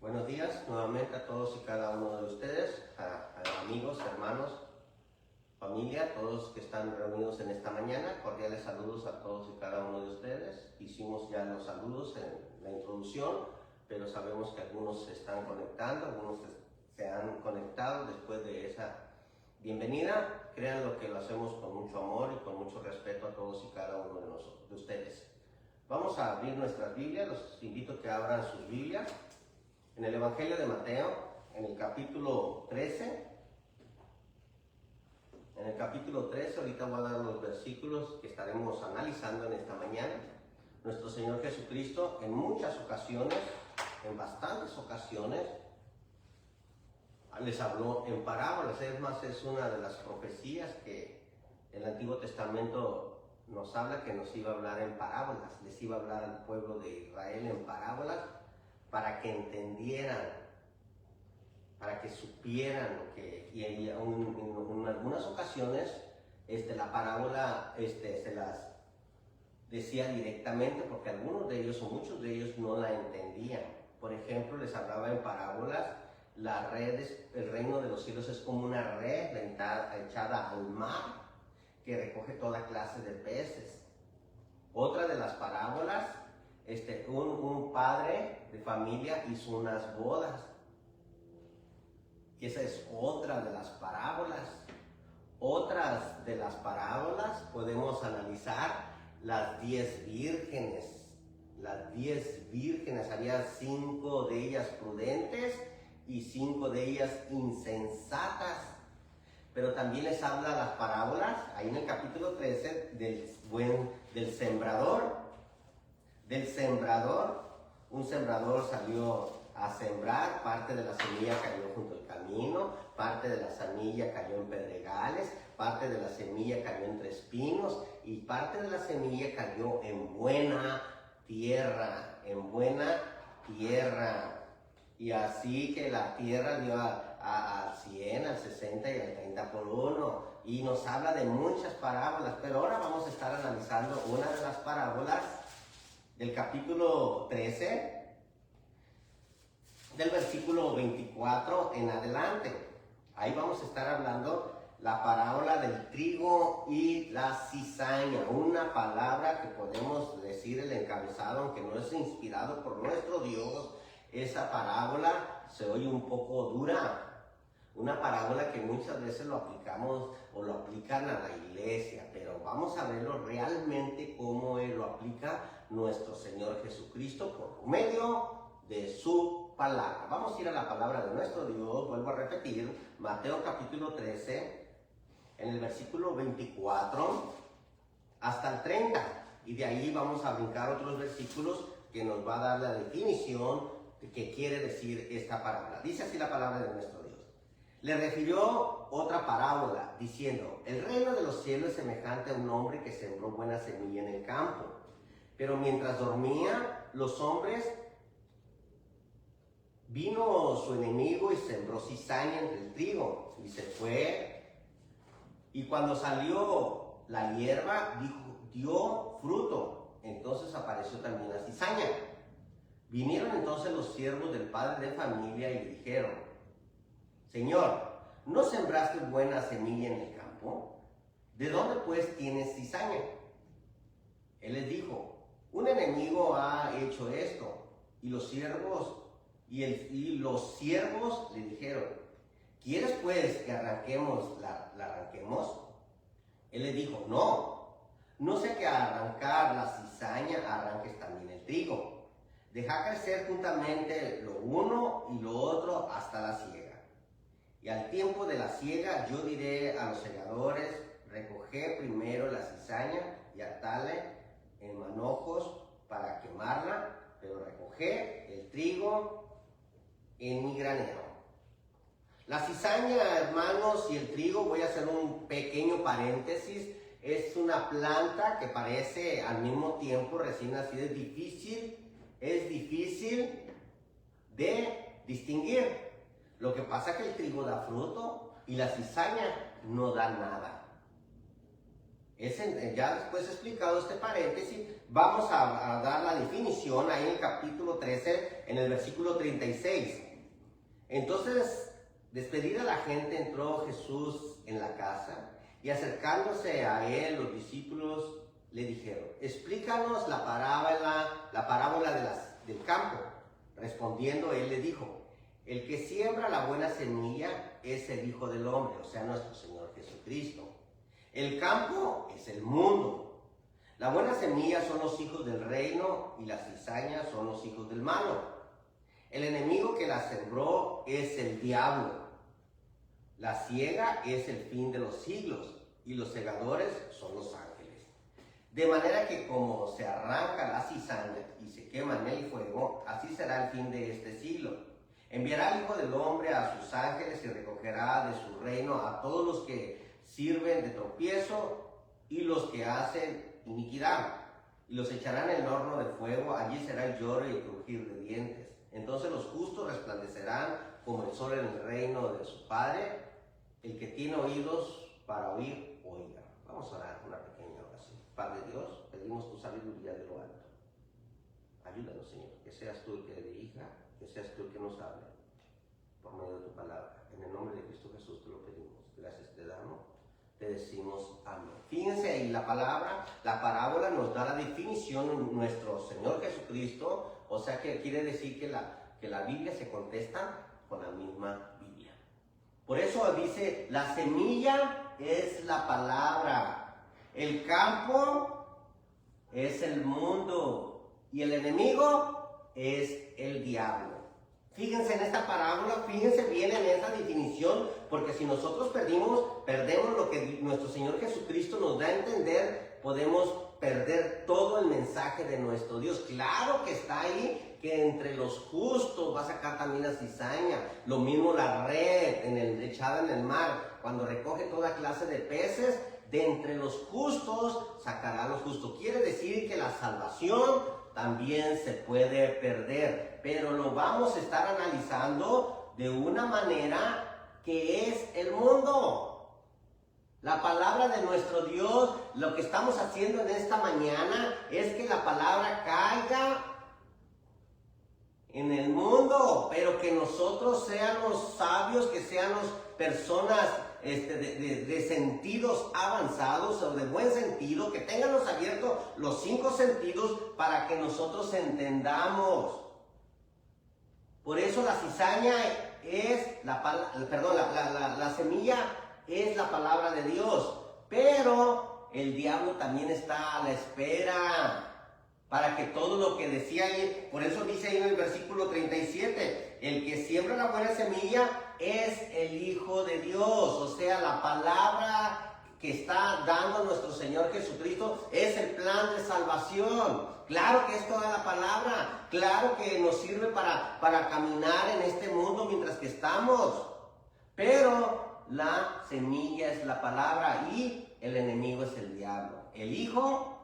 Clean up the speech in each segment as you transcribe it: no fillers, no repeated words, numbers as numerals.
Buenos días nuevamente a todos y cada uno de ustedes, a amigos, hermanos, familia, todos que están reunidos en esta mañana. Cordiales saludos a todos y cada uno de ustedes. Hicimos ya los saludos en la introducción, pero sabemos que algunos se están conectando, algunos se han conectado después de esa bienvenida. Créanlo que lo hacemos con mucho amor y con mucho respeto a todos y cada uno de ustedes. Vamos a abrir nuestras Biblias, los invito a que abran sus Biblias. En el Evangelio de Mateo, en el capítulo 13, ahorita voy a dar los versículos que estaremos analizando en esta mañana. Nuestro Señor Jesucristo en muchas ocasiones, en bastantes ocasiones, les habló en parábolas. Es más, es una de las profecías que el Antiguo Testamento nos habla, que nos iba a hablar en parábolas. Les iba a hablar al pueblo de Israel en parábolas, para que entendieran, para que supieran lo que, y en algunas ocasiones la parábola se las decía directamente, porque algunos de ellos o muchos de ellos no la entendían. Por ejemplo, les hablaba en parábolas: la red el reino de los cielos es como una red echada al mar que recoge toda clase de peces. Otra de las parábolas, un padre de familia hizo unas bodas. Y esa es otra de las parábolas. Otras de las parábolas podemos analizar las 10 vírgenes. Las 10 vírgenes, había 5 de ellas prudentes y 5 de ellas insensatas. Pero también les habla las parábolas, ahí en el capítulo 13, del sembrador. Un sembrador salió a sembrar, parte de la semilla cayó junto al camino, parte de la semilla cayó en pedregales, parte de la semilla cayó entre espinos y parte de la semilla cayó en buena tierra, Y así que la tierra dio al 100, al 60 y al 30 por 1. Y nos habla de muchas parábolas, pero ahora vamos a estar analizando una de las parábolas del capítulo 13, del versículo 24 en adelante. Ahí vamos a estar hablando la parábola del trigo y la cizaña, una palabra que podemos decir el encabezado, aunque no es inspirado por nuestro Dios. Esa parábola se oye un poco dura, una parábola que muchas veces lo aplicamos o lo aplican a la iglesia, pero vamos a verlo realmente cómo Él lo aplica nuestro Señor Jesucristo por medio de su palabra. Vamos a ir a la palabra de nuestro Dios. Vuelvo a repetir, Mateo capítulo 13, en el versículo 24 hasta el 30, y de ahí vamos a brincar otros versículos que nos va a dar la definición de qué quiere decir esta parábola. Dice así la palabra de nuestro Dios. Le refirió otra parábola diciendo: el reino de los cielos es semejante a un hombre que sembró buena semilla en el campo. Pero mientras dormía los hombres, vino su enemigo y sembró cizaña entre el trigo, y se fue. Y cuando salió la hierba, dio fruto. Entonces apareció también la cizaña. Vinieron entonces los siervos del padre de familia y le dijeron: Señor, ¿no sembraste buena semilla en el campo? ¿De dónde pues tienes cizaña? Él les dijo: un enemigo ha hecho esto. Y los siervos le dijeron: ¿quieres pues que la arranquemos? Él les dijo: no sea que al arrancar la cizaña arranques también el trigo. Deja crecer juntamente lo uno y lo otro hasta la siega. Y al tiempo de la siega yo diré a los segadores: recoged primero la cizaña y atadla en manojos para quemarla, pero recoged el trigo en mi granero. La cizaña, hermanos, y el trigo, voy a hacer un pequeño paréntesis, es una planta que parece al mismo tiempo recién nacida. Es difícil de distinguir. Lo que pasa es que el trigo da fruto y la cizaña no da nada. Ya después explicado este paréntesis, vamos a dar la definición ahí en el capítulo 13, en el versículo 36. Entonces, despedida la gente, entró Jesús en la casa y acercándose a él, los discípulos le dijeron: explícanos la parábola del campo. Respondiendo él le dijo: el que siembra la buena semilla es el Hijo del Hombre, o sea, nuestro Señor Jesucristo. El campo es el mundo. La buena semilla son los hijos del reino y las cizañas son los hijos del malo. El enemigo que la sembró es el diablo. La siega es el fin de los siglos y los segadores son los ángeles. De manera que como se arranca la cizaña y se quema en el fuego, así será el fin de este siglo. Enviará al Hijo del Hombre a sus ángeles y recogerá de su reino a todos los que sirven de tropiezo y los que hacen iniquidad, y los echarán en el horno de fuego. Allí será el lloro y el crujir de dientes. Entonces los justos resplandecerán como el sol en el reino de su Padre. El que tiene oídos para oír, oiga. Vamos a orar una pequeña oración. Padre Dios, pedimos tu sabiduría de lo alto. Ayúdanos, Señor, que seas tú el que dirija, que seas tú el que nos hable por medio de tu palabra. En el nombre de Cristo Jesús te lo pedimos. Gracias te damos. Te decimos amén. Fíjense ahí la parábola nos da la definición de nuestro Señor Jesucristo, o sea que quiere decir que la Biblia se contesta con la misma Biblia. Por eso dice, la semilla es la palabra, el campo es el mundo y el enemigo es el diablo. Fíjense en esta parábola, fíjense bien en esa definición, porque si nosotros perdemos lo que nuestro Señor Jesucristo nos da a entender, podemos perder todo el mensaje de nuestro Dios. Claro que está ahí, que entre los justos va a sacar también la cizaña, lo mismo la red echada en el mar, cuando recoge toda clase de peces, de entre los justos sacará a los justos. Quiere decir que la salvación también se puede perder, pero lo vamos a estar analizando de una manera que es el mundo. La palabra de nuestro Dios, lo que estamos haciendo en esta mañana es que la palabra caiga en el mundo, pero que nosotros seamos sabios, que seamos personas de sentidos avanzados o de buen sentido, que tengamos abiertos los 5 sentidos para que nosotros entendamos. Por eso la cizaña es la semilla es la palabra de Dios, pero el diablo también está a la espera para que todo lo que decía ahí, por eso dice ahí en el versículo 37, el que siembra la buena semilla es el Hijo de Dios, o sea, la palabra que está dando nuestro Señor Jesucristo es el plan de salvación. Claro que es toda la palabra, claro que nos sirve para caminar en este mundo mientras que estamos, pero la semilla es la palabra y el enemigo es el diablo, el Hijo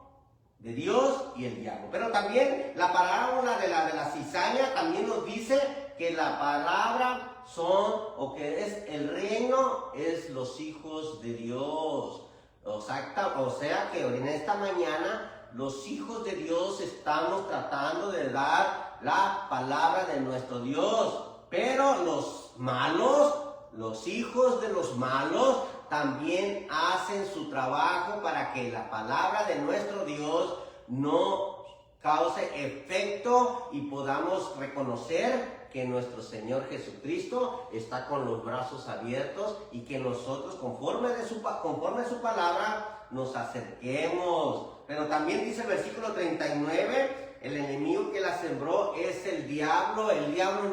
de Dios y el diablo. Pero también la parábola de la cizaña también nos dice que la palabra o que es el reino, es los hijos de Dios. O sea que en esta mañana los hijos de Dios estamos tratando de dar la palabra de nuestro Dios, pero los malos, los hijos de los malos, también hacen su trabajo para que la palabra de nuestro Dios no cause efecto y podamos reconocer que nuestro Señor Jesucristo está con los brazos abiertos y que nosotros conforme a su palabra nos acerquemos. Pero también dice el versículo 39, el enemigo que la sembró es el diablo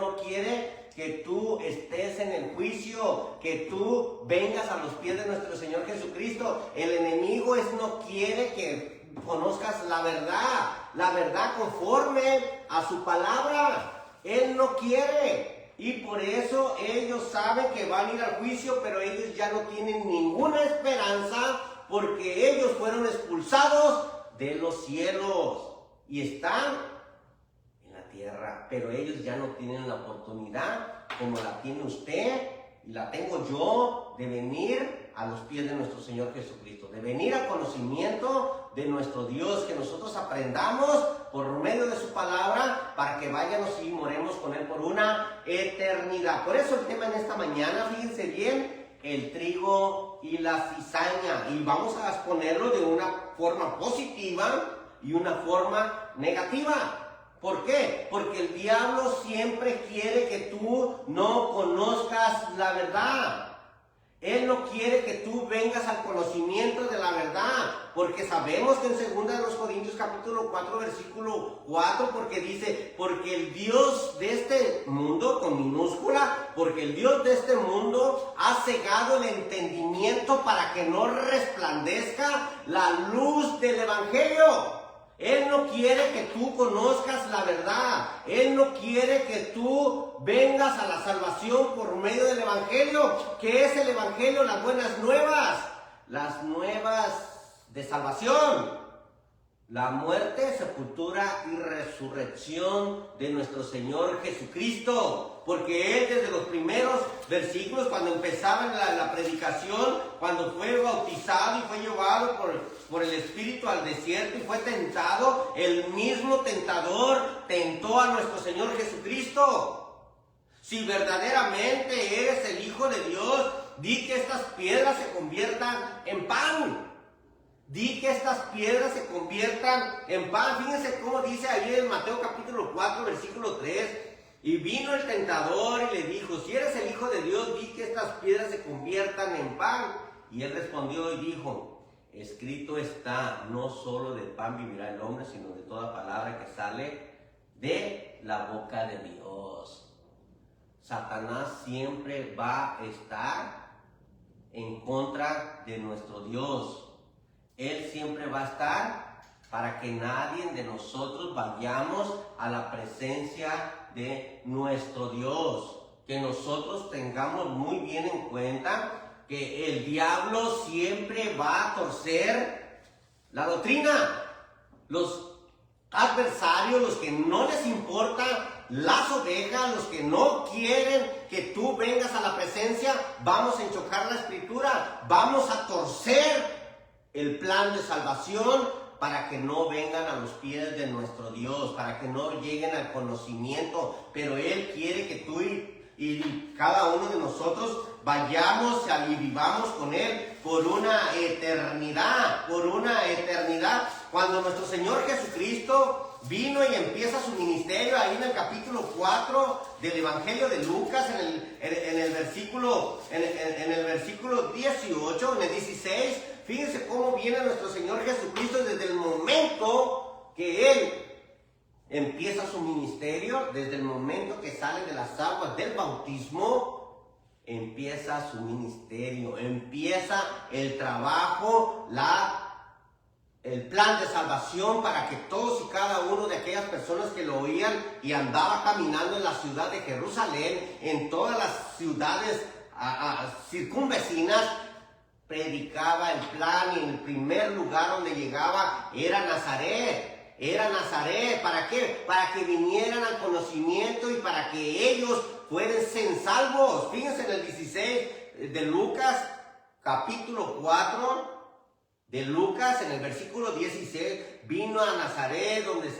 no quiere que tú estés en el juicio, que tú vengas a los pies de nuestro Señor Jesucristo. El enemigo no quiere que conozcas la verdad conforme a su palabra. Él no quiere. Y por eso ellos saben que van a ir al juicio, pero ellos ya no tienen ninguna esperanza porque ellos fueron expulsados de los cielos y están en la tierra, pero ellos ya no tienen la oportunidad como la tiene usted y la tengo yo, de venir a los pies de nuestro Señor Jesucristo, de venir al conocimiento de nuestro Dios, que nosotros aprendamos por medio de su palabra para que vayamos y moremos con Él por una eternidad. Por eso el tema en esta mañana, fíjense bien, el trigo y la cizaña, y vamos a exponerlo de una forma positiva y una forma negativa. ¿Por qué? Porque el diablo siempre quiere que tú no conozcas la verdad. Él no quiere que tú vengas al conocimiento de la verdad, porque sabemos que en 2 Corintios capítulo 4 versículo 4, porque dice, porque el Dios de este mundo, con minúscula, porque el Dios de este mundo ha cegado el entendimiento para que no resplandezca la luz del Evangelio. Él no quiere que tú conozcas la verdad. Él no quiere que tú vengas a la salvación por medio del Evangelio. ¿Qué es el Evangelio? Las buenas nuevas. Las nuevas de salvación. La muerte, sepultura y resurrección de nuestro Señor Jesucristo. Porque Él desde los primeros versículos, cuando empezaba la predicación, cuando fue bautizado y fue llevado por el Espíritu al desierto y fue tentado, el mismo tentador tentó a nuestro Señor Jesucristo. Si verdaderamente eres el Hijo de Dios, di que estas piedras se conviertan en pan. Di que estas piedras se conviertan en pan. Fíjense cómo dice ahí en Mateo capítulo 4, versículo 3. Y vino el tentador y le dijo, si eres el Hijo de Dios, di que estas piedras se conviertan en pan. Y él respondió y dijo, escrito está, no solo de pan vivirá el hombre, sino de toda palabra que sale de la boca de Dios. Satanás siempre va a estar en contra de nuestro Dios. Él siempre va a estar para que nadie de nosotros vayamos a la presencia de nuestro Dios. Que nosotros tengamos muy bien en cuenta que el diablo siempre va a torcer la doctrina. Los adversarios, los que no les importa las ovejas, los que no quieren que tú vengas a la presencia, vamos a enchocar la escritura, vamos a torcer el plan de salvación para que no vengan a los pies de nuestro Dios, para que no lleguen al conocimiento. Pero Él quiere que tú y cada uno de nosotros vayamos y vivamos con Él por una eternidad, por una eternidad. Cuando nuestro Señor Jesucristo vino y empieza su ministerio, ahí en el capítulo 4 del Evangelio de Lucas, en el versículo 18, en el 16, fíjense cómo viene nuestro Señor Jesucristo desde el momento que Él empieza su ministerio, desde el momento que sale de las aguas del bautismo, empieza su ministerio, empieza el trabajo, el plan de salvación para que todos y cada uno de aquellas personas que lo oían y andaba caminando en la ciudad de Jerusalén, en todas las ciudades circunvecinas, predicaba el plan, y en el primer lugar donde llegaba era Nazaret. Era Nazaret. ¿Para qué? Para que vinieran al conocimiento y para que ellos fuesen salvos. Fíjense en el 16 de Lucas, capítulo 4 de Lucas, en el versículo 16, vino a Nazaret donde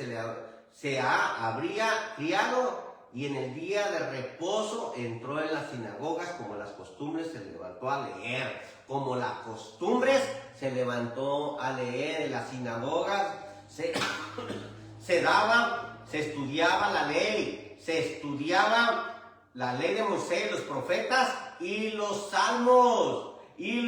se habría criado, y en el día de reposo entró en las sinagogas, como las costumbres se levantó a leer. Como las costumbres se levantó a leer en las sinagogas, se estudiaba la ley, se estudiaba la ley de Moisés, los profetas y los salmos. Y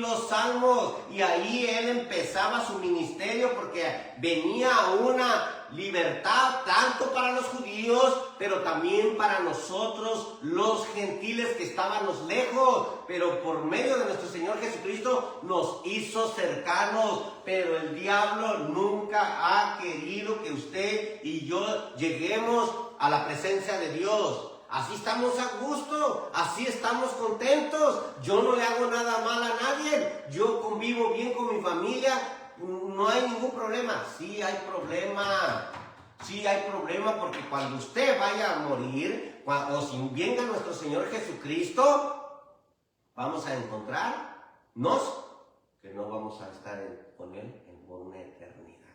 ahí Él empezaba su ministerio, porque venía una libertad tanto para los judíos, pero también para nosotros los gentiles que estábamos lejos. Pero por medio de nuestro Señor Jesucristo nos hizo cercanos. Pero el diablo nunca ha querido que usted y yo lleguemos a la presencia de Dios. Así estamos a gusto, así estamos contentos. Yo no le hago nada mal a nadie, yo convivo bien con mi familia, no hay ningún problema. Sí hay problema, porque cuando usted vaya a morir, o si venga nuestro Señor Jesucristo, vamos a encontrarnos que no vamos a estar con Él por una eternidad.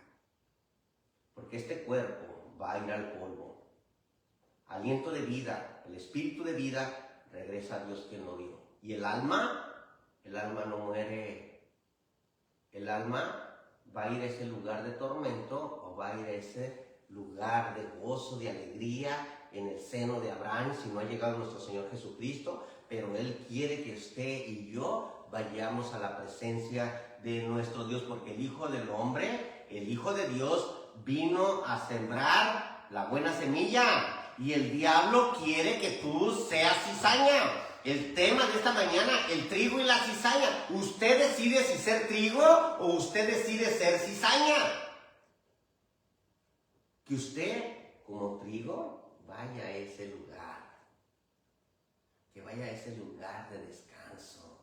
Porque este cuerpo va a ir al polvo. Aliento de vida, el espíritu de vida regresa a Dios quien lo dio. Y el alma no muere. El alma va a ir a ese lugar de tormento o va a ir a ese lugar de gozo, de alegría en el seno de Abraham, si no ha llegado nuestro Señor Jesucristo, pero Él quiere que usted y yo vayamos a la presencia de nuestro Dios, porque el Hijo del Hombre, el Hijo de Dios, vino a sembrar la buena semilla y el diablo quiere que tú seas cizaña. El tema de esta mañana, el trigo y la cizaña. Usted decide si ser trigo o usted decide ser cizaña. Que usted, como trigo, vaya a ese lugar. Que vaya a ese lugar de descanso.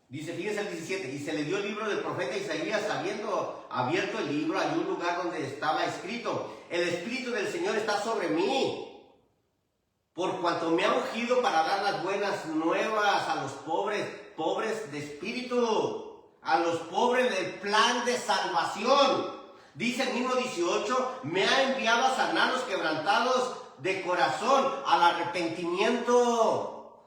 Dice, fíjense el 17, y se le dio el libro del profeta Isaías, habiendo abierto el libro, hay un lugar donde estaba escrito: el Espíritu del Señor está sobre mí, por cuanto me ha ungido para dar las buenas nuevas a los pobres de espíritu, a los pobres del plan de salvación. Dice el mismo 18, me ha enviado a sanar los quebrantados de corazón, al arrepentimiento,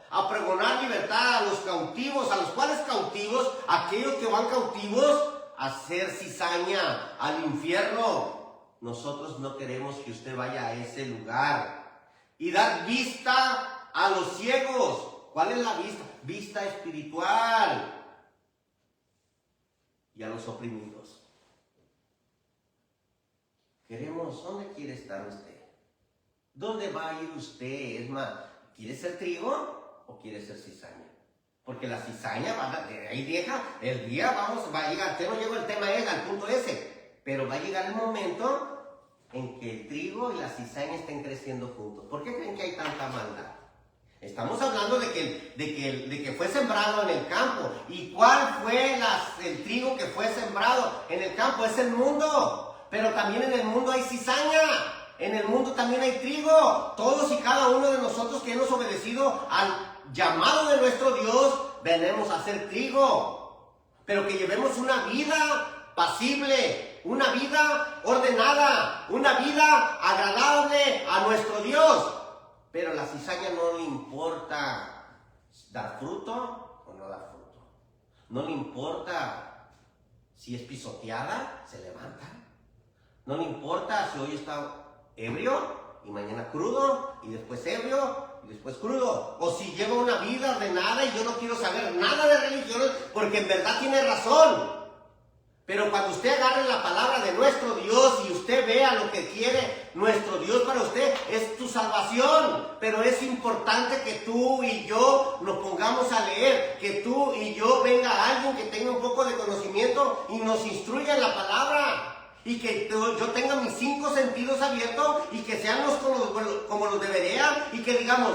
a pregonar libertad a los cautivos. ¿A los cuales cautivos? Aquellos que van cautivos a hacer cizaña, al infierno. Nosotros no queremos que usted vaya a ese lugar. Y dar vista a los ciegos. ¿Cuál es la vista? Vista espiritual. Y a los oprimidos. Queremos, ¿dónde quiere estar usted? ¿Dónde va a ir usted? Es más, ¿quiere ser trigo o quiere ser cizaña? Porque la cizaña, ahí deja, el día va a llegar, usted no llegó el tema al punto ese, pero va a llegar el momento en que el trigo y la cizaña estén creciendo juntos. ¿Por qué creen que hay tanta maldad? Estamos hablando de que fue sembrado en el campo. ¿Y cuál fue el trigo que fue sembrado en el campo? Es el mundo. Pero también en el mundo hay cizaña. En el mundo también hay trigo. Todos y cada uno de nosotros que hemos obedecido al llamado de nuestro Dios, venimos a ser trigo. Pero que llevemos una vida pasible, una vida ordenada, una vida agradable a nuestro Dios. Pero a la cizaña no le importa dar fruto o no dar fruto. No le importa si es pisoteada, se levanta. No le importa si hoy está ebrio y mañana crudo y después ebrio y después crudo. O si lleva una vida ordenada y yo no quiero saber nada de religión porque en verdad tiene razón. Pero cuando usted agarre la palabra de nuestro Dios y usted vea lo que quiere nuestro Dios para usted, es tu salvación. Pero es importante que tú y yo nos pongamos a leer, que tú y yo venga alguien que tenga un poco de conocimiento y nos instruya en la palabra. Y que yo tenga mis 5 sentidos abiertos y que sean como los de Berea y que digamos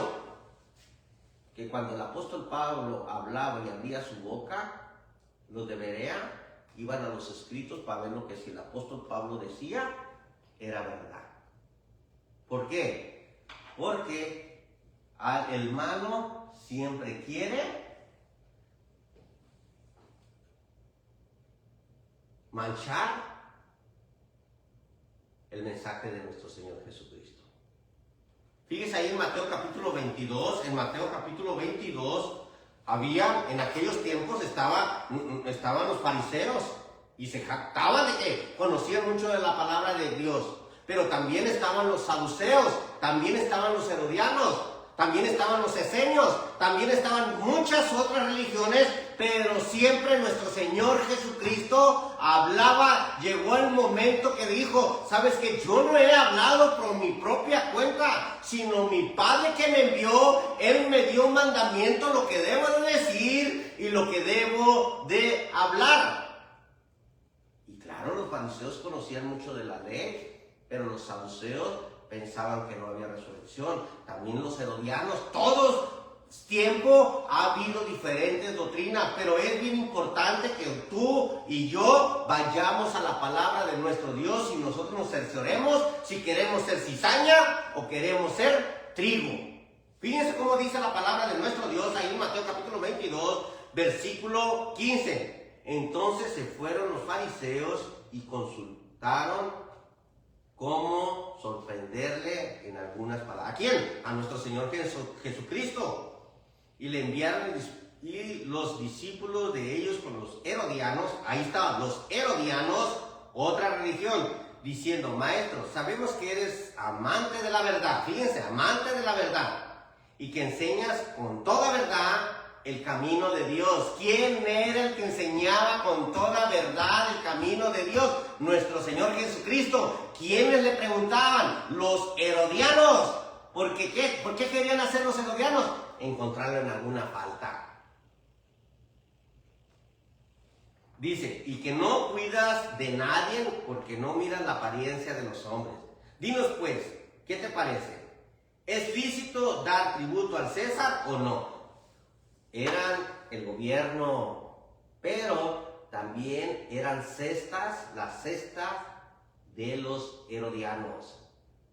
que cuando el apóstol Pablo hablaba y abría su boca, los de Berea iban a los escritos para ver lo que si el apóstol Pablo decía era verdad. ¿Por qué? Porque el malo siempre quiere manchar el mensaje de nuestro Señor Jesucristo. Fíjese ahí en Mateo capítulo 22, había, en aquellos tiempos estaban los fariseos y se jactaban de que conocían mucho de la palabra de Dios, pero también estaban los saduceos, también estaban los herodianos, también estaban los esenios, también estaban muchas otras religiones, pero siempre nuestro Señor Jesucristo hablaba. Llegó el momento que dijo, sabes que yo no he hablado por mi propia cuenta, sino mi Padre que me envió, Él me dio un mandamiento, lo que debo de decir y lo que debo de hablar. Y claro, los fariseos conocían mucho de la ley, pero los saduceos pensaban que no había resurrección. También los herodianos, todos tiempo ha habido diferentes doctrinas, pero es bien importante que tú y yo vayamos a la palabra de nuestro Dios y nosotros nos cercioremos si queremos ser cizaña o queremos ser trigo. Fíjense cómo dice la palabra de nuestro Dios ahí en Mateo capítulo 22, versículo 15. Entonces se fueron los fariseos y consultaron cómo sorprenderle en algunas palabras. ¿A quién? A nuestro Señor Jesucristo. Y le enviaron y los discípulos de ellos con los herodianos, ahí estaban los herodianos, otra religión, diciendo: maestro, sabemos que eres amante de la verdad, fíjense, amante de la verdad, y que enseñas con toda verdad el camino de Dios. ¿Quién era el que enseñaba con toda verdad el camino de Dios? Nuestro Señor Jesucristo. ¿Quiénes le preguntaban? Los herodianos. ¿Por qué querían hacer los herodianos? Encontrarlo en alguna falta. Dice: y que no cuidas de nadie porque no miras la apariencia de los hombres. Dinos pues, ¿qué te parece? ¿Es lícito dar tributo al César o no? Eran el gobierno, pero también eran las cestas de los herodianos.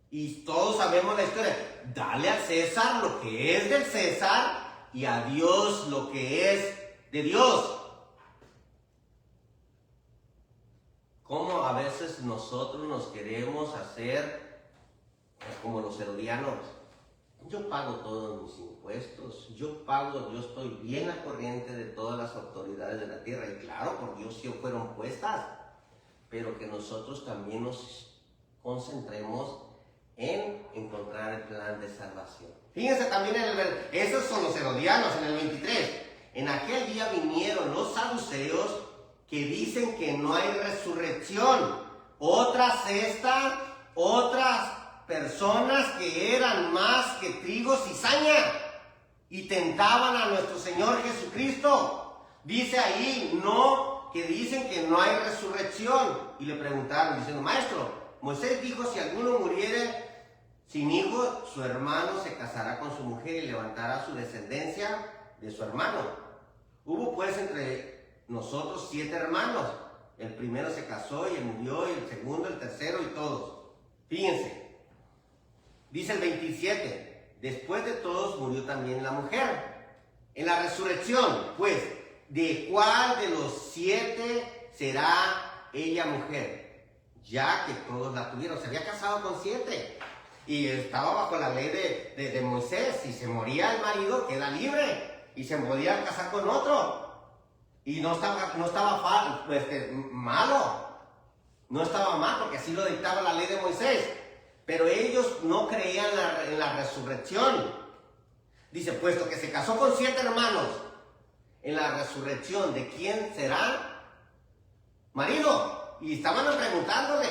Y todos sabemos la historia. Dale al César lo que es del César y a Dios lo que es de Dios. Cómo a veces nosotros nos queremos hacer como los herodianos. Yo pago todos mis impuestos, yo estoy bien al corriente de todas las autoridades de la tierra, y claro, por Dios sí fueron puestas, pero que nosotros también nos concentremos en encontrar el plan de salvación. Fíjense también esos son los herodianos en el 23. En aquel día vinieron los saduceos, que dicen que no hay resurrección. Otra cesta, otras personas que eran más que trigo cizaña y tentaban a nuestro Señor Jesucristo. Dice ahí, que dicen que no hay resurrección. Y le preguntaron diciendo: maestro, Moisés dijo: si alguno muriere sin hijo, su hermano se casará con su mujer y levantará su descendencia de su hermano. Hubo pues entre nosotros 7 hermanos. El primero se casó y él murió, y el segundo, el tercero y todos. Fíjense. Dice el 27, después de todos murió también la mujer. En la resurrección, pues, ¿de cuál de los 7 será ella mujer? Ya que todos la tuvieron. Se había casado con 7 y estaba bajo la ley de Moisés. Si se moría el marido, queda libre y se podía casar con otro. Y no estaba malo. No estaba mal, porque así lo dictaba la ley de Moisés. Pero ellos no creían en la resurrección. Dice: puesto que se casó con 7 hermanos, en la resurrección, ¿de quién será marido? Y estaban preguntándole.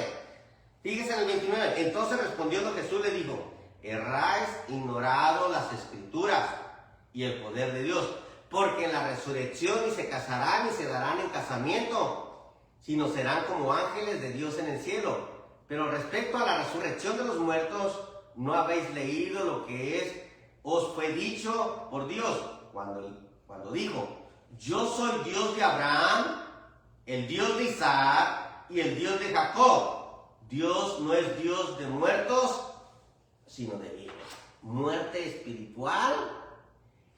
Fíjese en el 29. Entonces respondiendo Jesús le dijo: erráis ignorado las escrituras y el poder de Dios, porque en la resurrección ni se casarán ni se darán en casamiento, sino serán como ángeles de Dios en el cielo. Pero respecto a la resurrección de los muertos, ¿no habéis leído lo que os fue dicho por Dios? Cuando dijo: yo soy Dios de Abraham, el Dios de Isaac y el Dios de Jacob. Dios no es Dios de muertos, sino de vivos. Muerte espiritual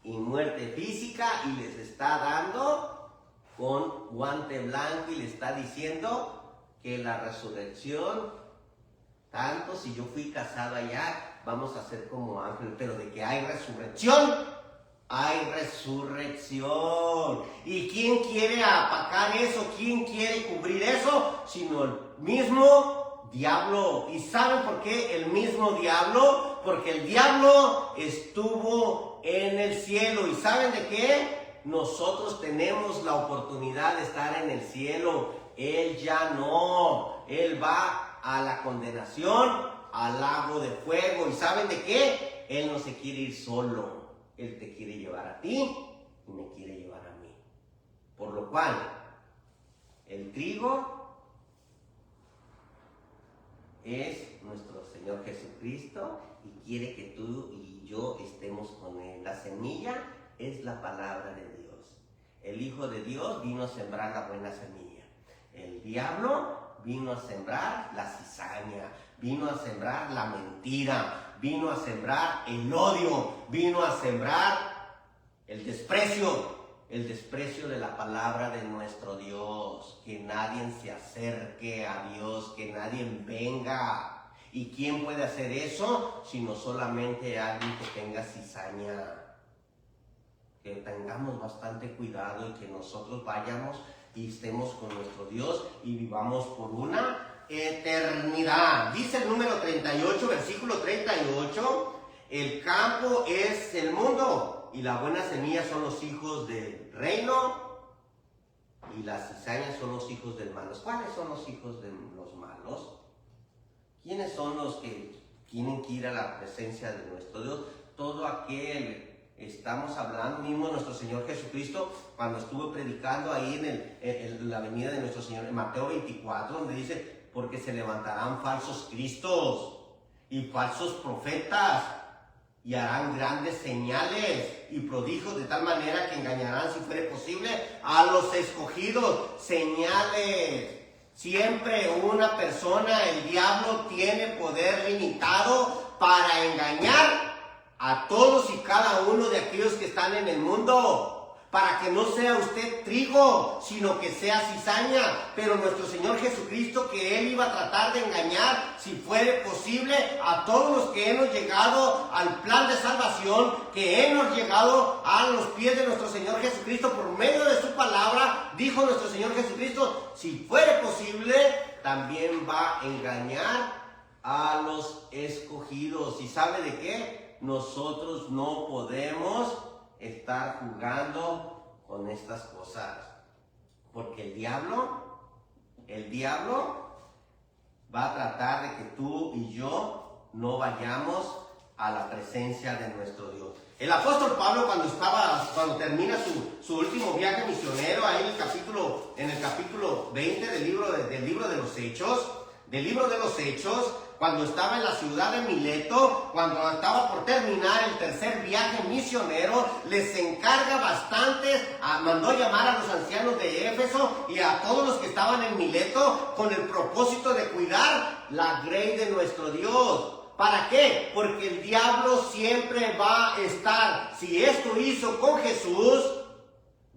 y muerte física, y les está dando con guante blanco y le está diciendo que la resurrección, tanto si yo fui casado allá, vamos a ser como ángeles, pero de que hay resurrección, hay resurrección. ¿Y quién quiere apacar eso? ¿Quién quiere cubrir eso? Sino el mismo diablo. ¿Y saben por qué el mismo diablo? Porque el diablo estuvo en el cielo. ¿Y saben de qué? Nosotros tenemos la oportunidad de estar en el cielo. Él ya no. Él va a la condenación, al lago de fuego. ¿Y saben de qué? Él no se quiere ir solo. Él te quiere llevar a ti y me quiere llevar a mí. Por lo cual, el trigo es nuestro Señor Jesucristo y quiere que tú y yo estemos con Él. La semilla es la palabra de Dios. El Hijo de Dios vino a sembrar la buena semilla. El diablo vino a sembrar la cizaña, vino a sembrar la mentira, vino a sembrar el odio, vino a sembrar el desprecio de la palabra de nuestro Dios, que nadie se acerque a Dios, que nadie venga. ¿Y quién puede hacer eso? Sino solamente alguien que tenga cizaña. Que tengamos bastante cuidado y que nosotros vayamos y estemos con nuestro Dios y vivamos por una eternidad. Dice el número 38, versículo 38, el campo es el mundo y la buena semilla son los hijos del reino y las cizañas son los hijos del mal. ¿Cuáles son los hijos de los malos? ¿Quiénes son los que tienen que ir a la presencia de nuestro Dios? Todo aquel, estamos hablando mismo de nuestro Señor Jesucristo, cuando estuvo predicando ahí en la venida de nuestro Señor, en Mateo 24, donde dice, porque se levantarán falsos cristos y falsos profetas, y harán grandes señales y prodigios de tal manera que engañarán, si fuere posible, a los escogidos. Señales. Siempre una persona, el diablo, tiene poder limitado para engañar a todos y cada uno de aquellos que están en el mundo. Para que no sea usted trigo, sino que sea cizaña. Pero nuestro Señor Jesucristo, que Él iba a tratar de engañar, si fuere posible, a todos los que hemos llegado al plan de salvación, que hemos llegado a los pies de nuestro Señor Jesucristo por medio de su palabra, dijo nuestro Señor Jesucristo, si fuere posible, también va a engañar a los escogidos. ¿Y sabe de qué? Nosotros no podemos estar jugando con estas cosas, porque el diablo va a tratar de que tú y yo no vayamos a la presencia de nuestro Dios. El apóstol Pablo, cuando termina su último viaje misionero, ahí en el capítulo 20 del libro de los Hechos, cuando estaba en la ciudad de Mileto, cuando estaba por terminar el tercer viaje misionero, les encarga bastante, mandó llamar a los ancianos de Éfeso y a todos los que estaban en Mileto con el propósito de cuidar la grey de nuestro Dios. ¿Para qué? Porque el diablo siempre va a estar. Si esto hizo con Jesús,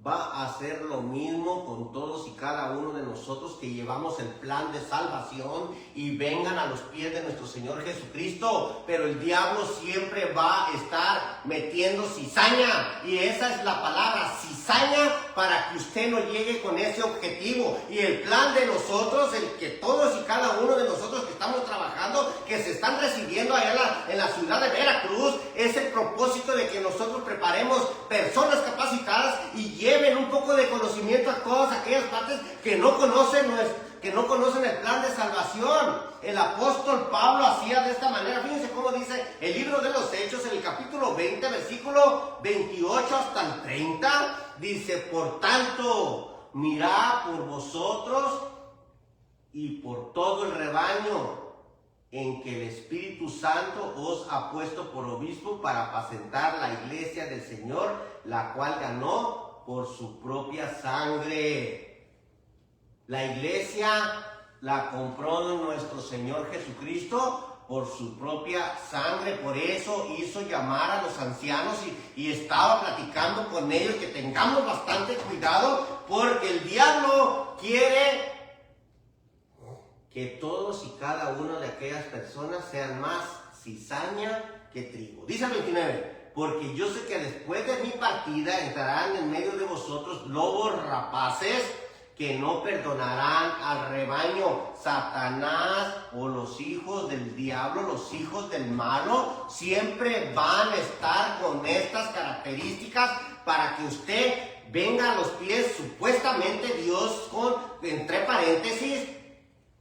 va a hacer lo mismo con todos y cada uno de nosotros que llevamos el plan de salvación y vengan a los pies de nuestro Señor Jesucristo. Pero el diablo siempre va a estar metiendo cizaña, y esa es la palabra, cizaña, para que usted no llegue con ese objetivo. Y el plan de nosotros, el que todos y cada uno de nosotros que estamos trabajando, que se están recibiendo allá en la ciudad de Veracruz, es el propósito de que nosotros preparemos personas capacitadas y lleven un poco de conocimiento a todas aquellas partes que no conocen el plan de salvación. El apóstol Pablo hacía de esta manera. Fíjense cómo dice el libro de los Hechos, en el capítulo 20, versículo 28 hasta el 30. Dice, por tanto, mirad por vosotros y por todo el rebaño en que el Espíritu Santo os ha puesto por obispo para apacentar la iglesia del Señor, la cual ganó por su propia sangre. La iglesia la compró nuestro Señor Jesucristo por su propia sangre. Por eso hizo llamar a los ancianos y estaba platicando con ellos que tengamos bastante cuidado, porque el diablo quiere que todos y cada una de aquellas personas sean más cizaña que trigo. Dice el 29, porque yo sé que después de mi partida entrarán en medio de vosotros lobos rapaces que no perdonarán al rebaño. Satanás o los hijos del diablo, los hijos del malo, siempre van a estar con estas características para que usted venga a los pies, supuestamente Dios, con, entre paréntesis,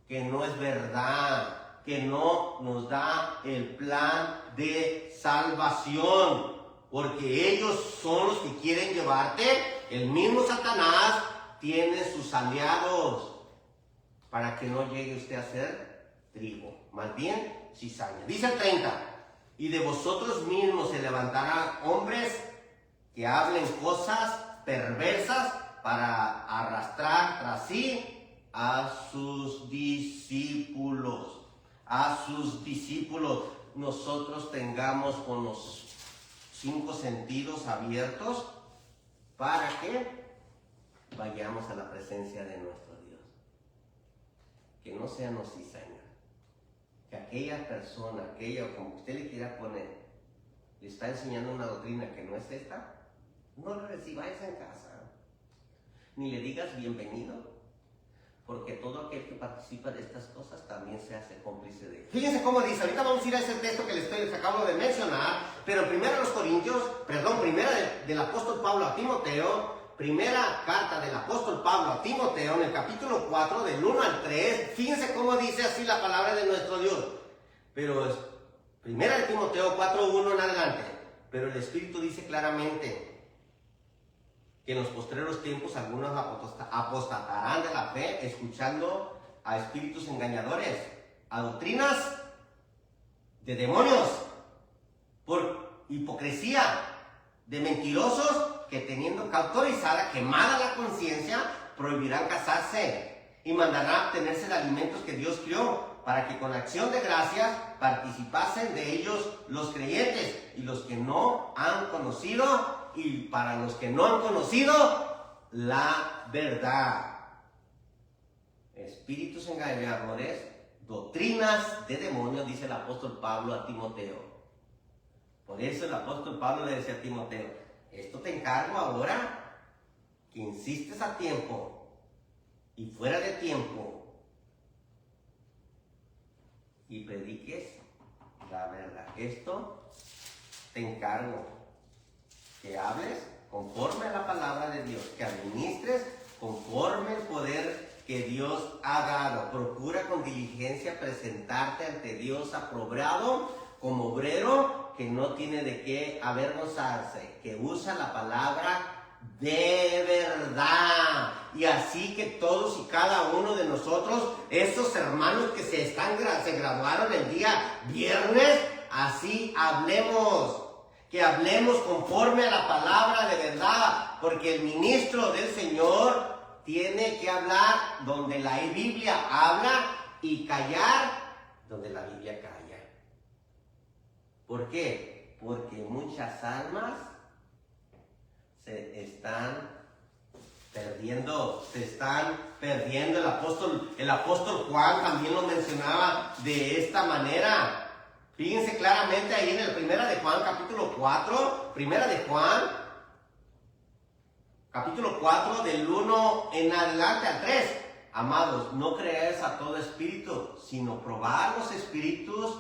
que no es verdad, que no nos da el plan de salvación, porque ellos son los que quieren llevarte. El mismo Satanás tiene sus aliados para que no llegue usted a ser trigo, más bien cizaña. Dice el 30, y de vosotros mismos se levantarán hombres que hablen cosas perversas para arrastrar tras sí a sus discípulos. nosotros tengamos con los 5 sentidos abiertos para que vayamos a la presencia de nuestro Dios. Que no seamos cizañas. Que aquella persona, aquella, como usted le quiera poner, le está enseñando una doctrina que no es esta, no la recibáis en casa. Ni le digas bienvenido, porque todo aquel que participa de estas cosas también se hace cómplice de ellos. Fíjense cómo dice, ahorita vamos a ir a ese texto que les acabo de mencionar, pero primera del apóstol Pablo a Timoteo, primera carta del apóstol Pablo a Timoteo, en el capítulo 4, del 1 al 3, fíjense cómo dice así la palabra de nuestro Dios. Pero es primera de Timoteo 4:1 en adelante, pero el Espíritu dice claramente que en los postreros tiempos algunos apostatarán de la fe, escuchando a espíritus engañadores, a doctrinas de demonios, por hipocresía, de mentirosos que teniendo cauterizada, quemada la conciencia, prohibirán casarse y mandarán abstenerse de alimentos que Dios crió, para que con acción de gracias participasen de ellos los creyentes y los que no han conocido, y para los que no han conocido la verdad. Espíritus engañadores, doctrinas de demonios, dice el apóstol Pablo a Timoteo. Por eso el apóstol Pablo le decía a Timoteo, esto te encargo ahora, que insistes a tiempo y fuera de tiempo, y prediques la verdad. Esto te encargo, que hables conforme a la palabra de Dios, que administres conforme el poder que Dios ha dado. Procura con diligencia presentarte ante Dios aprobado como obrero que no tiene de qué avergonzarse, que usa la palabra de verdad. Y así que todos y cada uno de nosotros, estos hermanos que se graduaron el día viernes, así hablemos. Que hablemos conforme a la palabra de verdad, porque el ministro del Señor tiene que hablar donde la Biblia habla y callar donde la Biblia calla. ¿Por qué? Porque muchas almas se están perdiendo. El apóstol Juan también lo mencionaba de esta manera. Fíjense claramente ahí en el Primera de Juan, capítulo 4, Primera de Juan, capítulo 4, del 1 en adelante al 3. Amados, no creáis a todo espíritu, sino probad los espíritus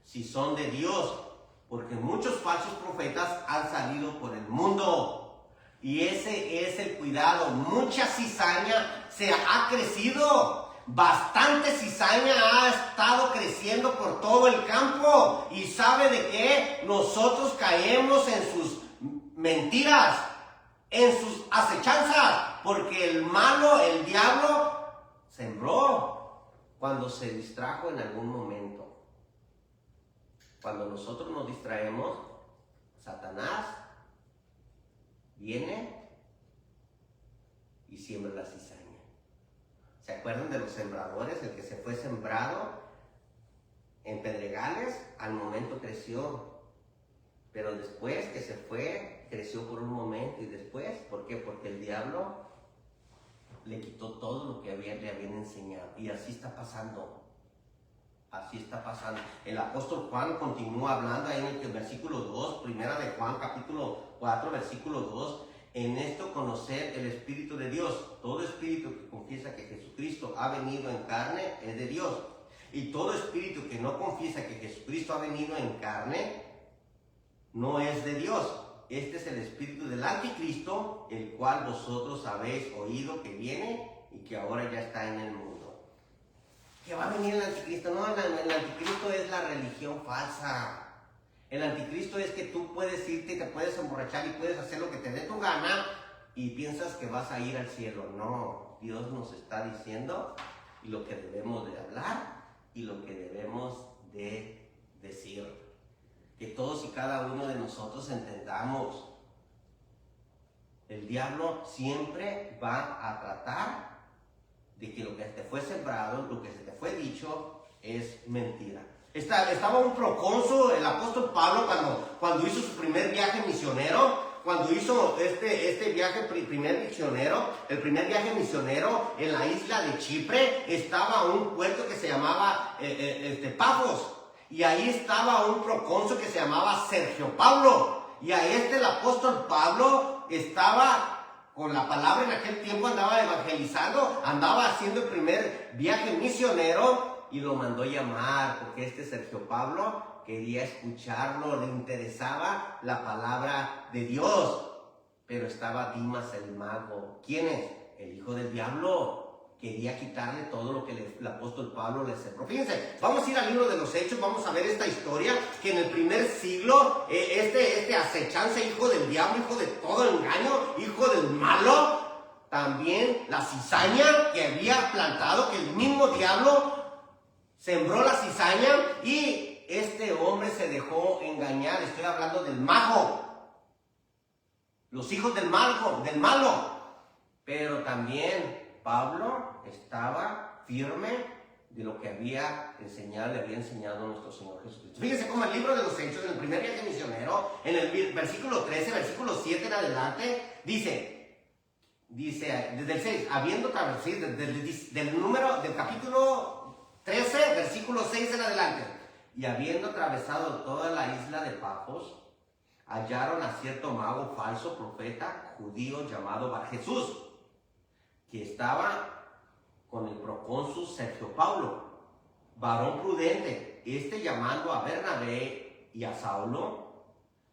si son de Dios, porque muchos falsos profetas han salido por el mundo. Y ese es el cuidado. Mucha cizaña se ha crecido. Bastante cizaña ha estado creciendo por todo el campo. ¿Y sabe de qué? Nosotros caemos en sus mentiras, en sus acechanzas, porque el malo, el diablo, sembró cuando se distrajo en algún momento. Cuando nosotros nos distraemos, Satanás viene y siembra la cizaña. ¿Se acuerdan de los sembradores? El que se fue sembrado en pedregales, al momento creció. Pero después que se fue, creció por un momento. Y después, ¿por qué? Porque el diablo le quitó todo lo que le habían enseñado. Y así está pasando. Así está pasando. El apóstol Juan continúa hablando ahí en el versículo 2, Primera de Juan, capítulo 4, versículo 2. En esto conocer el Espíritu de Dios. Todo espíritu que confiesa que Jesucristo ha venido en carne es de Dios. Y todo espíritu que no confiesa que Jesucristo ha venido en carne no es de Dios. Este es el espíritu del anticristo, el cual vosotros habéis oído que viene y que ahora ya está en el mundo. ¿Que va a venir el anticristo? No, el anticristo es la religión falsa. El anticristo es que tú puedes irte, te puedes emborrachar y puedes hacer lo que te dé tu gana y piensas que vas a ir al cielo. No, Dios nos está diciendo lo que debemos de hablar y lo que debemos de decir. Que todos y cada uno de nosotros entendamos. El diablo siempre va a tratar de que lo que te fue sembrado, lo que se te fue dicho, es mentira. Estaba un procónsul, el apóstol Pablo, cuando hizo su primer viaje misionero. Cuando hizo este viaje, el primer viaje misionero en la isla de Chipre, estaba un puerto que se llamaba Pafos. Y ahí estaba un procónsul que se llamaba Sergio Pablo. Y a el apóstol Pablo estaba con la palabra en aquel tiempo, andaba evangelizando, andaba haciendo el primer viaje misionero y lo mandó llamar porque Sergio Pablo quería escucharlo, le interesaba la palabra de Dios. Pero estaba Dimas el mago. ¿Quién es? El hijo del diablo. Quería quitarle todo lo que el apóstol Pablo le sembró. Fíjense, vamos a ir al libro de los Hechos, vamos a ver esta historia que en el primer siglo, acechanza, hijo del diablo, hijo de todo engaño, hijo del malo, también la cizaña que había plantado, que el mismo diablo sembró la cizaña y este hombre se dejó engañar. Estoy hablando del mago, los hijos del malo, pero también Pablo estaba firme de lo que le había enseñado nuestro Señor Jesucristo. Fíjense cómo el libro de los Hechos, en el primer viaje misionero, en el versículo 13, versículo 7 en adelante, dice desde el 6, habiendo atravesado, del capítulo 13, versículo 6 en adelante, y habiendo atravesado toda la isla de Pafos, hallaron a cierto mago falso profeta judío llamado Bar Jesús, que estaba con el procónsul Sergio Pablo, varón prudente. Llamando a Bernabé y a Saulo,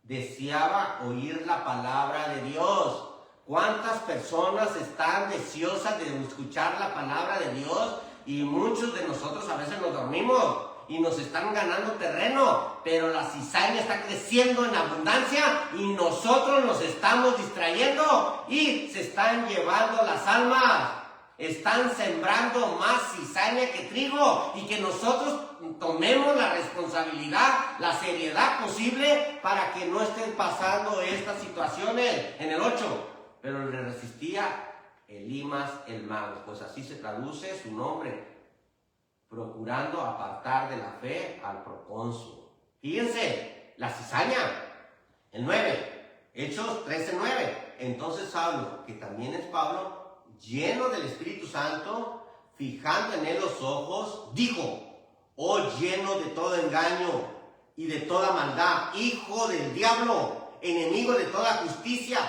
deseaba oír la palabra de Dios. ¿Cuántas personas están deseosas de escuchar la palabra de Dios? Y muchos de nosotros a veces nos dormimos y nos están ganando terreno, pero la cizaña está creciendo en abundancia y nosotros nos estamos distrayendo y se están llevando las almas. Están sembrando más cizaña que trigo, y que nosotros tomemos la responsabilidad, la seriedad posible para que no estén pasando estas situaciones. En el 8, pero le resistía Elimas el mago, pues así se traduce su nombre, procurando apartar de la fe al procónsul. Fíjense, la cizaña. El 9, Hechos 13:9. Entonces Saulo, que también es Pablo, lleno del Espíritu Santo, fijando en él los ojos, dijo: oh, lleno de todo engaño y de toda maldad, hijo del diablo, enemigo de toda justicia,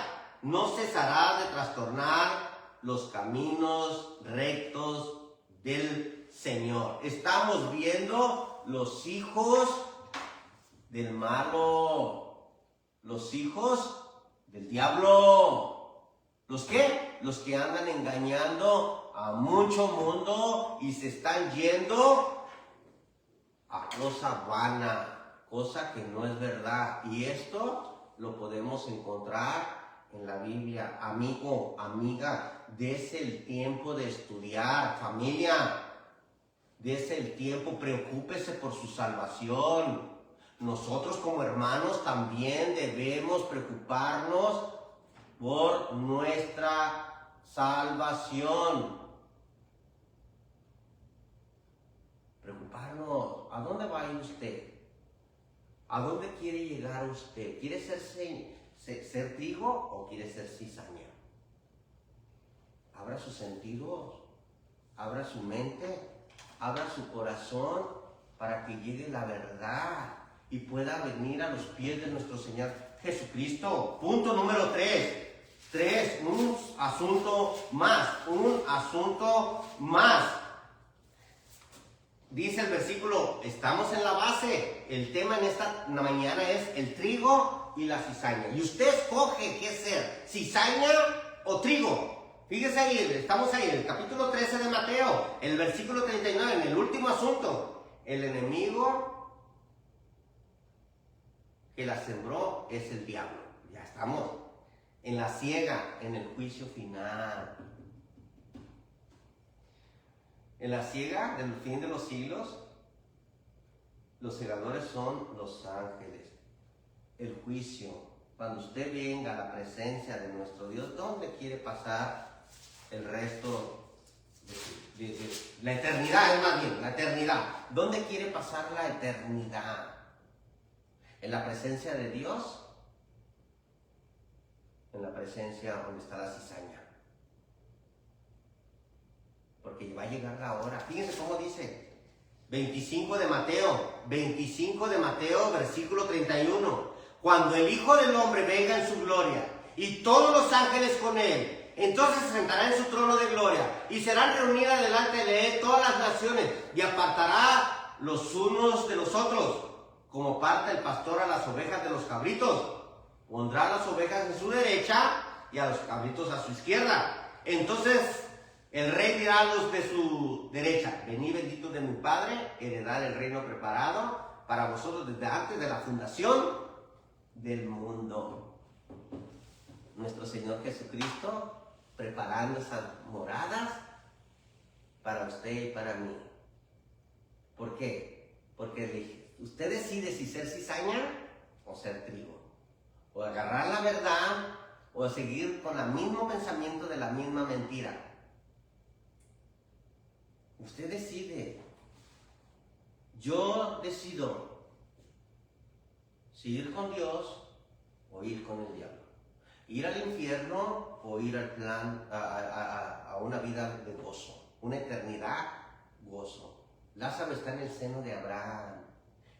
no cesará de trastornar los caminos rectos del Señor. Estamos viendo los hijos del malo, los hijos del diablo. ¿Los qué? Los que andan engañando a mucho mundo y se están yendo a cosa vana, cosa que no es verdad. Y esto lo podemos encontrar en la Biblia. Amigo, amiga, dese el tiempo de estudiar. Familia, dese el tiempo, preocúpese por su salvación. Nosotros como hermanos también debemos preocuparnos por nuestra salvación. Preocuparnos. ¿A dónde va a ir usted? ¿A dónde quiere llegar usted? ¿Quiere ser trigo o quiere ser cizaña? Abra sus sentidos, abra su mente, abra su corazón para que llegue la verdad y pueda venir a los pies de nuestro Señor Jesucristo. Punto número 3. Un asunto más. Dice el versículo, estamos en la base. El tema en esta mañana es el trigo y la cizaña. Y usted escoge qué ser, cizaña o trigo. Fíjese ahí, estamos ahí en el capítulo 13 de Mateo, el versículo 39, en el último asunto. El enemigo que la sembró es el diablo. Ya estamos en la siega, en el juicio final. En la siega del fin de los siglos, los segadores son los ángeles. El juicio, cuando usted venga a la presencia de nuestro Dios, ¿dónde quiere pasar el resto la eternidad, es más bien, la eternidad. ¿Dónde quiere pasar la eternidad? ¿En la presencia de Dios? En la presencia donde está la cizaña. Porque va a llegar la hora. Fíjense cómo dice 25 de Mateo, versículo 31. Cuando el Hijo del Hombre venga en su gloria y todos los ángeles con él, entonces se sentará en su trono de gloria y serán reunidas delante de él todas las naciones y apartará los unos de los otros, como parte el pastor a las ovejas de los cabritos. Pondrá a las ovejas en su derecha y a los cabritos a su izquierda. Entonces el rey dirá a los de su derecha: venid benditos de mi Padre, heredad el reino preparado para vosotros desde antes de la fundación del mundo. Nuestro Señor Jesucristo preparando esas moradas para usted y para mí. ¿Por qué? Porque usted decide si ser cizaña o ser trigo, o agarrar la verdad o seguir con el mismo pensamiento de la misma mentira. Usted decide. Yo decido si ir con Dios o ir con el diablo. Ir al infierno o ir al plan, a una vida de gozo, una eternidad gozo. Lázaro está en el seno de Abraham,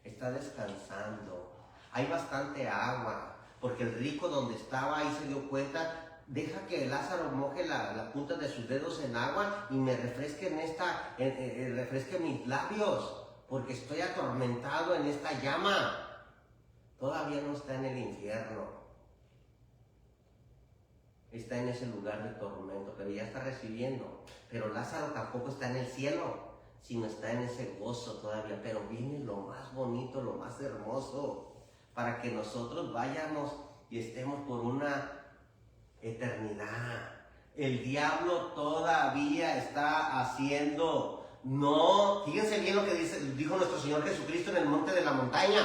está descansando, hay bastante agua, porque el rico donde estaba ahí se dio cuenta: deja que Lázaro moje la punta de sus dedos en agua y me refresque refresque mis labios, porque estoy atormentado en esta llama. Todavía no está en el infierno. Está en ese lugar de tormento, pero ya está recibiendo. Pero Lázaro tampoco está en el cielo, sino está en ese gozo todavía. Pero viene lo más bonito, lo más hermoso, para que nosotros vayamos y estemos por una eternidad. El diablo todavía está haciendo, no, fíjense bien lo que dijo nuestro Señor Jesucristo en el monte de la montaña: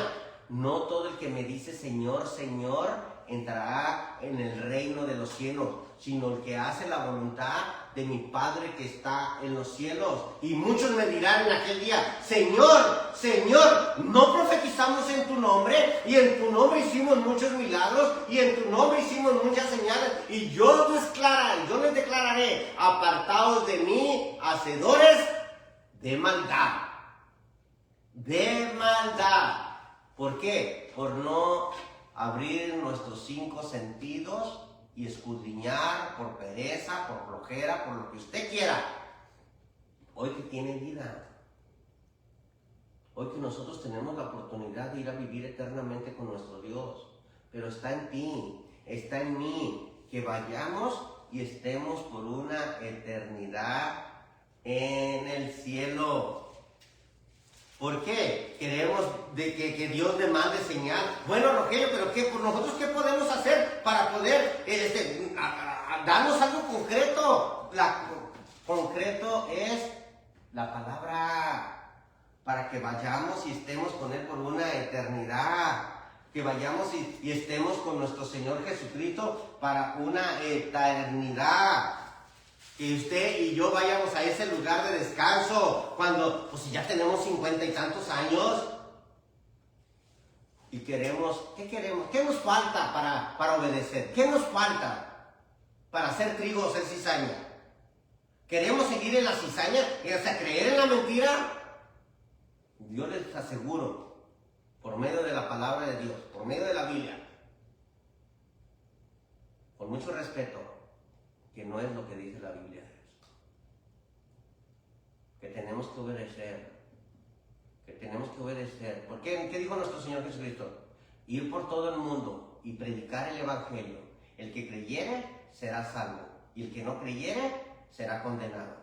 no todo el que me dice Señor, Señor, entrará en el reino de los cielos, sino el que hace la voluntad de mi Padre que está en los cielos. Y muchos me dirán en aquel día: Señor, Señor, ¿no profetizamos en tu nombre? Y en tu nombre hicimos muchos milagros, y en tu nombre hicimos muchas señales. Y yo les declararé: apartaos de mí, hacedores de maldad. De maldad. ¿Por qué? Por no abrir nuestros 5 sentidos y escudriñar por pereza, por flojera, por lo que usted quiera. Hoy que tiene vida, hoy que nosotros tenemos la oportunidad de ir a vivir eternamente con nuestro Dios, pero está en ti, está en mí, que vayamos y estemos por una eternidad en el cielo. ¿Por qué? Queremos que Dios le mande señal. Bueno, Rogelio, pero ¿qué? ¿Nosotros qué podemos hacer para poder darnos algo concreto? Concreto es la palabra, para que vayamos y estemos con Él por una eternidad. Que vayamos y estemos con nuestro Señor Jesucristo para una eternidad. Que usted y yo vayamos a ese lugar de descanso cuando, pues si ya tenemos 50 y tantos años y queremos, ¿qué queremos? ¿Qué nos falta para obedecer? ¿Qué nos falta para ser trigo o ser cizaña? ¿Queremos seguir en la cizaña? O sea, creer en la mentira. Yo les aseguro, por medio de la palabra de Dios, por medio de la Biblia, con mucho respeto, que no es lo que dice la Biblia de Dios. Que tenemos que obedecer. ¿Por qué? ¿Qué dijo nuestro Señor Jesucristo? Ir por todo el mundo y predicar el Evangelio. El que creyere será salvo, y el que no creyere será condenado.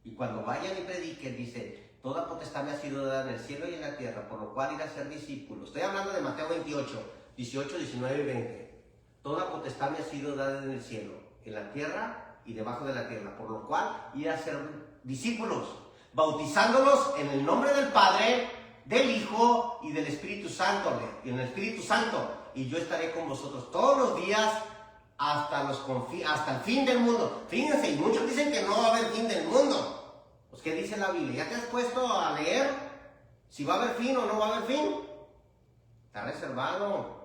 Y cuando vayan y prediquen, dice: toda potestad me ha sido dada en el cielo y en la tierra, por lo cual ir a ser discípulos. Estoy hablando de Mateo 28, 18, 19 y 20. Toda potestad me ha sido dada en el cielo, en la tierra y debajo de la tierra, por lo cual ir a ser discípulos, bautizándolos en el nombre del Padre, del Hijo y del Espíritu Santo, y yo estaré con vosotros todos los días hasta el fin del mundo. Fíjense, y muchos dicen que no va a haber fin del mundo. Pues, ¿qué dice la Biblia? ¿Ya te has puesto a leer si va a haber fin o no va a haber fin? Está reservado.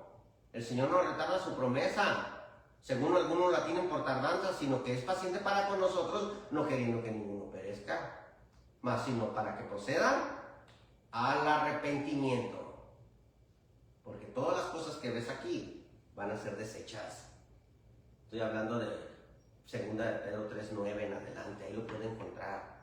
El Señor no retarda su promesa, según algunos la tienen por tardanza, sino que es paciente para con nosotros, no queriendo que ninguno perezca, mas sino para que procedan al arrepentimiento. Porque todas las cosas que ves aquí van a ser desechas. Estoy hablando de 2 de Pedro 3:9 en adelante, ahí lo pueden encontrar.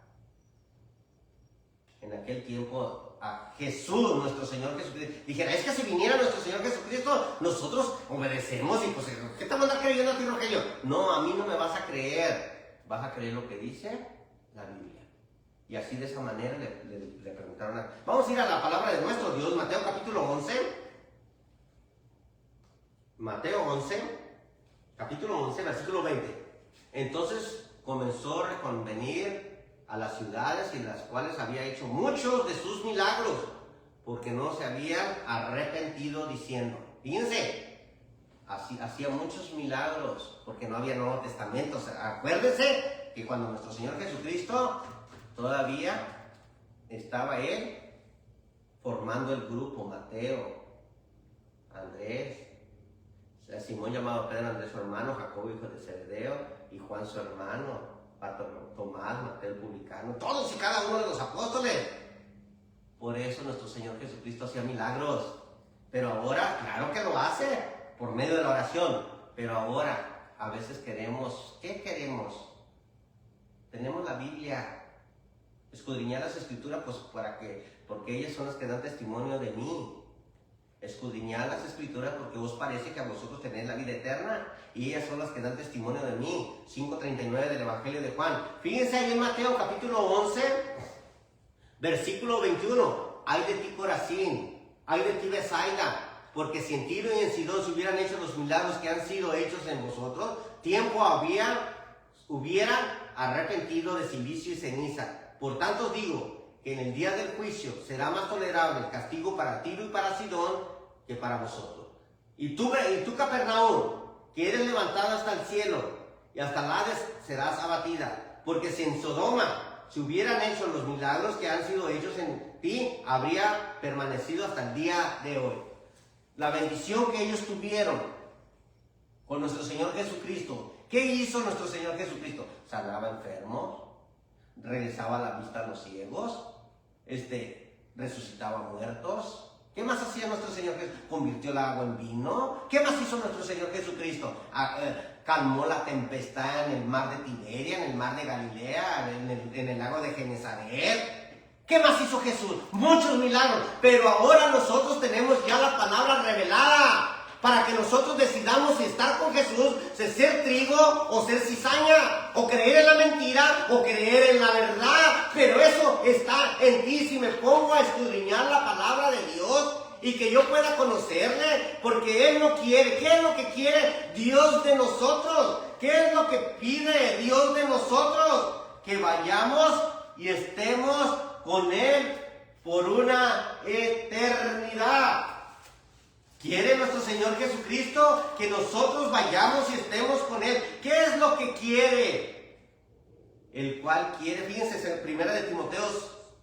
En aquel tiempo a Jesús, nuestro Señor Jesucristo, dijera, es que si viniera nuestro Señor Jesucristo, nosotros obedecemos y pues, ¿qué te manda creyendo a ti, Rogelio? No, a mí no me vas a creer, vas a creer lo que dice la Biblia. Y así de esa manera le preguntaron Vamos a ir a la palabra de nuestro Dios, Mateo capítulo 11. Mateo 11, capítulo 11, versículo 20. Entonces comenzó a reconvenir a las ciudades en las cuales había hecho muchos de sus milagros, porque no se habían arrepentido, diciendo, fíjense, hacía muchos milagros, porque no había Nuevo Testamento. O sea, acuérdense que cuando nuestro Señor Jesucristo todavía estaba Él formando el grupo, Mateo, Andrés, Simón llamado Pedro, Andrés su hermano, Jacobo hijo de Zebedeo y Juan su hermano, Tomás, Mateo el publicano, todos y cada uno de los apóstoles. Por eso nuestro Señor Jesucristo hacía milagros. Pero ahora, claro que lo hace por medio de la oración. Pero ahora, a veces queremos, ¿qué queremos? Tenemos la Biblia, escudriñar las Escrituras, pues porque ellas son las que dan testimonio de mí. Escudriñad las Escrituras porque os parece que a vosotros tenéis la vida eterna y ellas son las que dan testimonio de mí. 5:39 del Evangelio de Juan. Fíjense ahí en Mateo capítulo 11, versículo 21. Ay de ti, Corazín, ay de ti, Betsaida, porque si en Tiro y en Sidón se hubieran hecho los milagros que han sido hechos en vosotros, tiempo hubieran arrepentido de silicio y ceniza. Por tanto os digo que en el día del juicio será más tolerable el castigo para Tiro y para Sidón que para vosotros. Y tú, Capernaum, que eres levantada hasta el cielo, y hasta el Hades serás abatida. Porque si en Sodoma se hubieran hecho los milagros que han sido hechos en ti, habría permanecido hasta el día de hoy. La bendición que ellos tuvieron con nuestro Señor Jesucristo. ¿Qué hizo nuestro Señor Jesucristo? Sanaba enfermos, regresaba la vista a los ciegos, resucitaba muertos. ¿Qué más hacía nuestro Señor Jesucristo? Convirtió el agua en vino. ¿Qué más hizo nuestro Señor Jesucristo? Calmó la tempestad en el mar de Tiberia, en el mar de Galilea, en el lago de Genesaret. ¿Qué más hizo Jesús? Muchos milagros. Pero ahora nosotros tenemos ya la palabra revelada para que nosotros decidamos si estar con Jesús, si ser trigo o ser cizaña, o creer en la mentira o creer en la verdad. Pero eso está en ti si me pongo a escudriñar la palabra de Dios y que yo pueda conocerle, porque Él no quiere. ¿Qué es lo que quiere Dios de nosotros? ¿Qué es lo que pide Dios de nosotros? Que vayamos y estemos con Él por una eternidad. ¿Quiere nuestro Señor Jesucristo que nosotros vayamos y estemos con Él? ¿Qué es lo que quiere? El cual quiere, fíjense, en 1 de Timoteo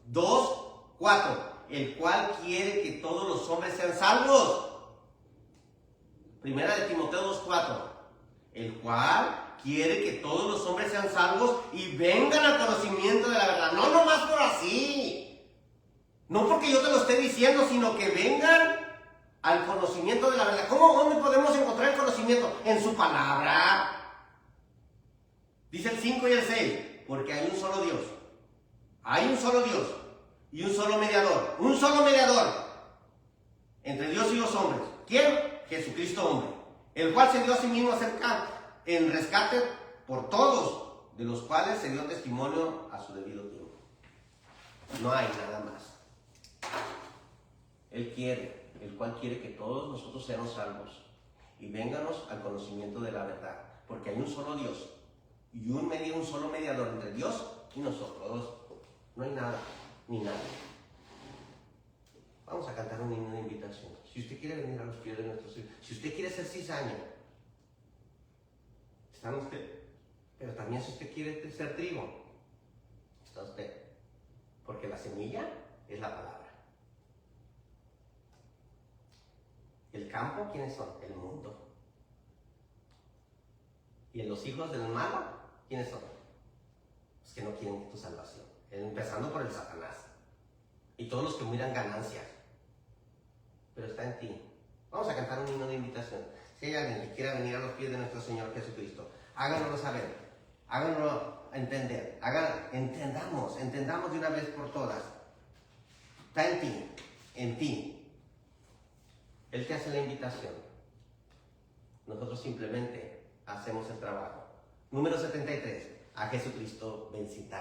2:4, el cual quiere que todos los hombres sean salvos. 1 de Timoteo 2:4, el cual quiere que todos los hombres sean salvos y vengan al conocimiento de la verdad. No nomás por así, no porque yo te lo esté diciendo, sino que vengan al conocimiento de la verdad. ¿Dónde podemos encontrar el conocimiento? En su palabra. Dice el 5 y el 6, porque hay un solo Dios. Hay un solo Dios y un solo mediador. Un solo mediador entre Dios y los hombres. ¿Quién? Jesucristo hombre, el cual se dio a sí mismo en rescate por todos, de los cuales se dio testimonio a su debido tiempo. No hay nada más. Él quiere, el cual quiere que todos nosotros seamos salvos y vénganos al conocimiento de la verdad, porque hay un solo Dios y un solo mediador entre Dios y nosotros. No hay nada, ni nada. Vamos a cantar un himno de invitación. Si usted quiere venir a los pies de nuestro Señor, si usted quiere ser cizaña, está en usted. Pero también si usted quiere ser trigo, está usted. Porque la semilla es la palabra. El campo, ¿quiénes son? El mundo. Y los hijos del malo, ¿quiénes son? Los que no quieren tu salvación. Empezando por el Satanás. Y todos los que miran ganancias. Pero está en ti. Vamos a cantar un himno de invitación. Si hay alguien que quiera venir a los pies de nuestro Señor Jesucristo, háganoslo saber, háganoslo entender, entendamos de una vez por todas. Está en ti. Él te hace la invitación. Nosotros simplemente hacemos el trabajo. Número 73. A Jesucristo vencitar.